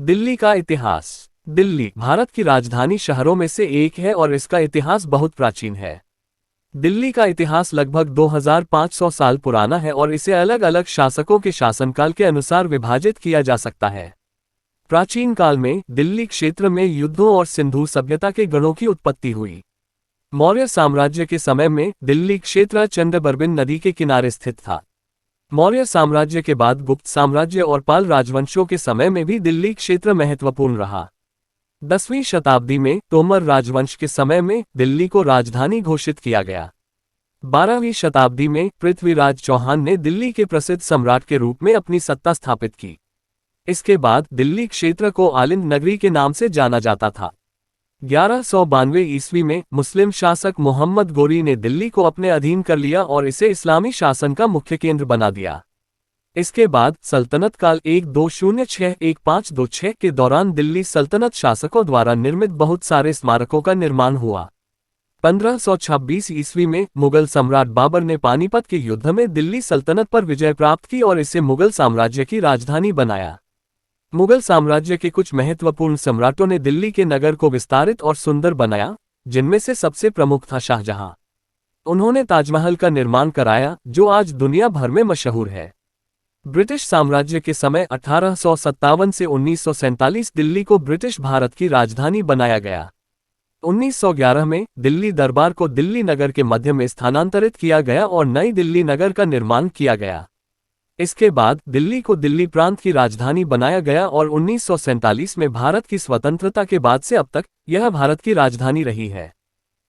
दिल्ली का इतिहास। दिल्ली भारत की राजधानी शहरों में से एक है और इसका इतिहास बहुत प्राचीन है। दिल्ली का इतिहास लगभग 2500 साल पुराना है और इसे अलग अलग शासकों के शासनकाल के अनुसार विभाजित किया जा सकता है। प्राचीन काल में दिल्ली क्षेत्र में युद्धों और सिंधु सभ्यता के गणों की उत्पत्ति हुई। मौर्य साम्राज्य के समय में दिल्ली क्षेत्र चंद्रबरबिन नदी के किनारे स्थित था। मौर्य साम्राज्य के बाद गुप्त साम्राज्य और पाल राजवंशों के समय में भी दिल्ली क्षेत्र महत्वपूर्ण रहा। 10वीं शताब्दी में तोमर राजवंश के समय में दिल्ली को राजधानी घोषित किया गया। 12वीं शताब्दी में पृथ्वीराज चौहान ने दिल्ली के प्रसिद्ध सम्राट के रूप में अपनी सत्ता स्थापित की। इसके बाद दिल्ली क्षेत्र को आलिंद नगरी के नाम से जाना जाता था। 1192 ईस्वी में मुस्लिम शासक मोहम्मद गोरी ने दिल्ली को अपने अधीन कर लिया और इसे इस्लामी शासन का मुख्य केंद्र बना दिया। इसके बाद सल्तनत काल 1206-1526 के दौरान दिल्ली सल्तनत शासकों द्वारा निर्मित बहुत सारे स्मारकों का निर्माण हुआ। 1526 ईस्वी में मुगल सम्राट बाबर ने पानीपत के युद्ध में दिल्ली सल्तनत पर विजय प्राप्त की और इसे मुगल साम्राज्य की राजधानी बनाया। मुगल साम्राज्य के कुछ महत्वपूर्ण सम्राटों ने दिल्ली के नगर को विस्तारित और सुंदर बनाया, जिनमें से सबसे प्रमुख था शाहजहां। उन्होंने ताजमहल का निर्माण कराया, जो आज दुनिया भर में मशहूर है। ब्रिटिश साम्राज्य के समय 1857 से 1947 दिल्ली को ब्रिटिश भारत की राजधानी बनाया गया। 1911 में दिल्ली दरबार को दिल्ली नगर के मध्य में स्थानांतरित किया गया और नई दिल्ली नगर का निर्माण किया गया। इसके बाद दिल्ली को दिल्ली प्रांत की राजधानी बनाया गया और 1947 में भारत की स्वतंत्रता के बाद से अब तक यह भारत की राजधानी रही है।